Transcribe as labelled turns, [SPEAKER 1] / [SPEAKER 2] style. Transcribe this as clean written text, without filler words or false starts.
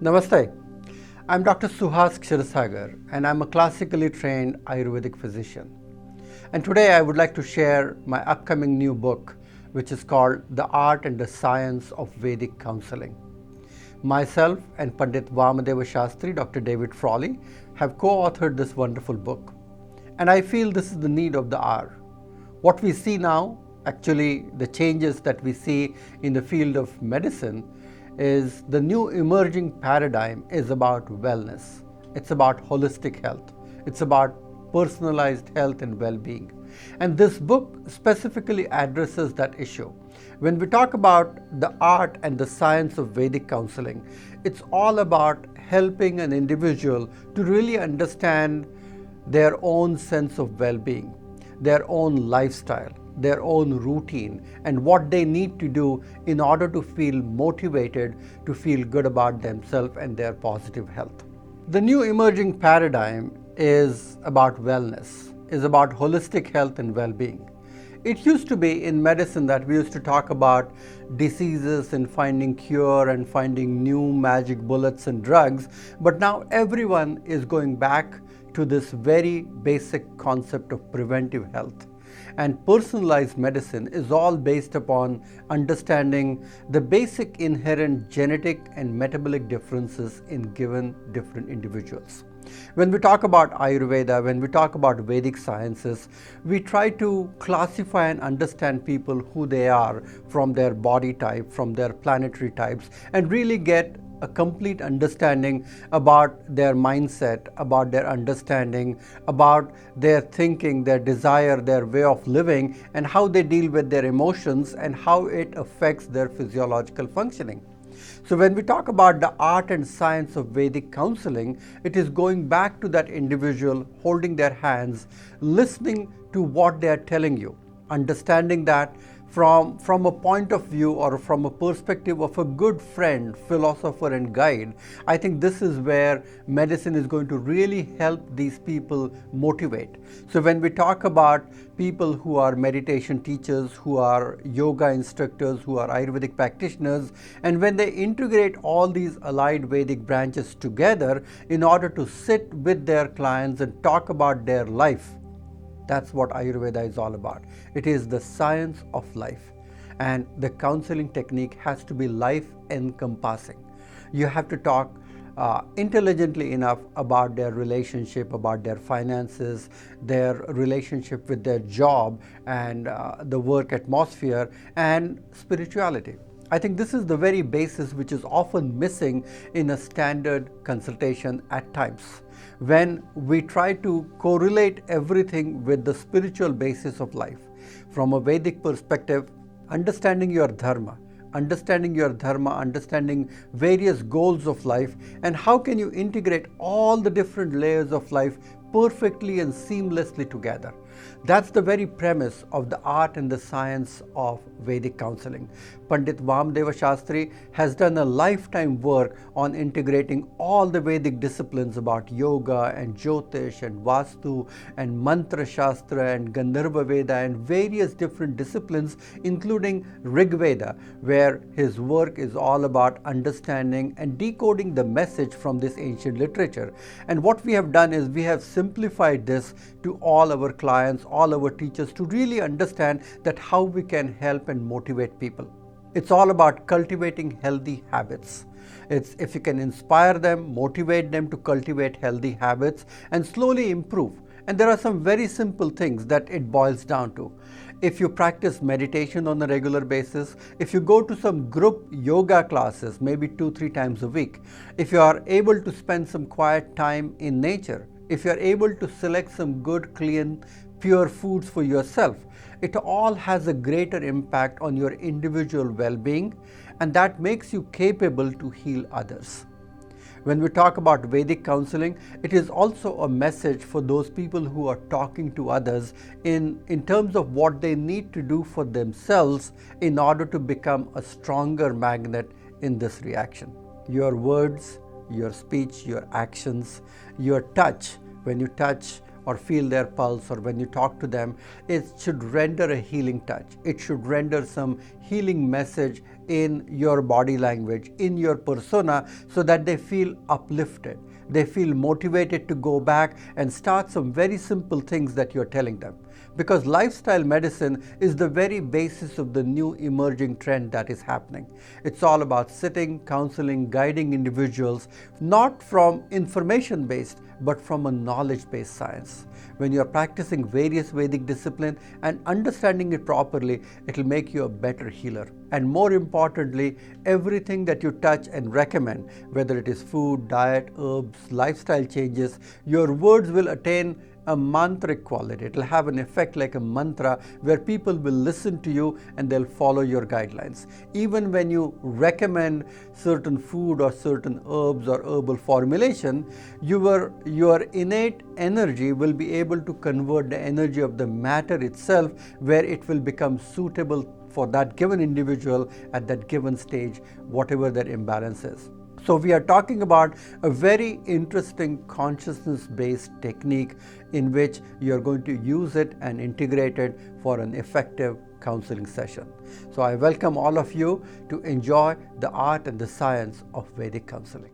[SPEAKER 1] Namaste. I'm Dr. Suhas Kshirosagar and I'm a classically trained Ayurvedic physician. And today I would like to share my upcoming new book, which is called The Art and the Science of Vedic Counseling. Myself and Pandit Vamadeva Shastri, Dr. David Frawley, have co-authored this wonderful book. And I feel this is the need of the hour. What we see now, actually the changes that we see in the field of medicine, is the new emerging paradigm is about wellness. It's about holistic health. It's about personalized health and well-being. And this book specifically addresses that issue. When we talk about the art and the science of Vedic counseling, it's all about helping an individual to really understand their own sense of well-being, their own lifestyle, their own routine, and what they need to do in order to feel motivated, to feel good about themselves and their positive health. The new emerging paradigm is about wellness, is about holistic health and well-being. It used to be in medicine that we used to talk about diseases and finding cure and finding new magic bullets and drugs, but now everyone is going back to this very basic concept of preventive health. And personalized medicine is all based upon understanding the basic inherent genetic and metabolic differences in given different individuals. When we talk about Ayurveda, when we talk about Vedic sciences, we try to classify and understand people who they are from their body type, from their planetary types, and really get a complete understanding about their mindset, about their understanding, about their thinking, their desire, their way of living, and how they deal with their emotions and how it affects their physiological functioning. So when we talk about the art and science of Vedic counseling, it is going back to that individual, holding their hands, listening to what they are telling you, understanding that from a point of view or from a perspective of a good friend, philosopher and guide. I think this is where medicine is going to really help these people motivate. So when we talk about people who are meditation teachers, who are yoga instructors, who are Ayurvedic practitioners, and when they integrate all these allied Vedic branches together in order to sit with their clients and talk about their life, that's what Ayurveda is all about. It is the science of life. And the counseling technique has to be life encompassing. You have to talk intelligently enough about their relationship, about their finances, their relationship with their job and the work atmosphere and spirituality. I think this is the very basis which is often missing in a standard consultation at times. When we try to correlate everything with the spiritual basis of life, from a Vedic perspective, understanding your dharma, understanding various goals of life, and how can you integrate all the different layers of life perfectly and seamlessly together. That's the very premise of the art and the science of Vedic counseling. Pandit Vamadeva Shastri has done a lifetime work on integrating all the Vedic disciplines about yoga and Jyotish and Vastu and Mantra Shastra and Gandharva Veda and various different disciplines, including Rig Veda, where his work is all about understanding and decoding the message from this ancient literature. And what we have done is we have simplified this to all our clients, all our teachers, to really understand that how we can help and motivate people. It's all about cultivating healthy habits. It's if you can inspire them, motivate them to cultivate healthy habits and slowly improve. And there are some very simple things that it boils down to. If you practice meditation on a regular basis, if you go to some group yoga classes, maybe 2-3 times a week, if you are able to spend some quiet time in nature, if you are able to select some good, clean, pure foods for yourself, it all has a greater impact on your individual well-being, and that makes you capable to heal others. When we talk about Vedic counseling, it is also a message for those people who are talking to others in terms of what they need to do for themselves in order to become a stronger magnet in this reaction. Your words, your speech, your actions, your touch, when you touch or feel their pulse, or when you talk to them, it should render a healing touch. It should render some healing message in your body language, in your persona, so that they feel uplifted. They feel motivated to go back and start some very simple things that you're telling them. Because lifestyle medicine is the very basis of the new emerging trend that is happening. It's all about sitting, counseling, guiding individuals, not from information-based, but from a knowledge-based science. When you're practicing various Vedic discipline and understanding it properly, it'll make you a better healer. And more importantly, everything that you touch and recommend, whether it is food, diet, herbs, lifestyle changes, your words will attain a mantric quality. It will have an effect like a mantra where people will listen to you and they'll follow your guidelines. Even when you recommend certain food or certain herbs or herbal formulation, your innate energy will be able to convert the energy of the matter itself, where it will become suitable for that given individual at that given stage, whatever their imbalance is. So we are talking about a very interesting consciousness-based technique in which you are going to use it and integrate it for an effective counseling session. So I welcome all of you to enjoy the art and the science of Vedic counseling.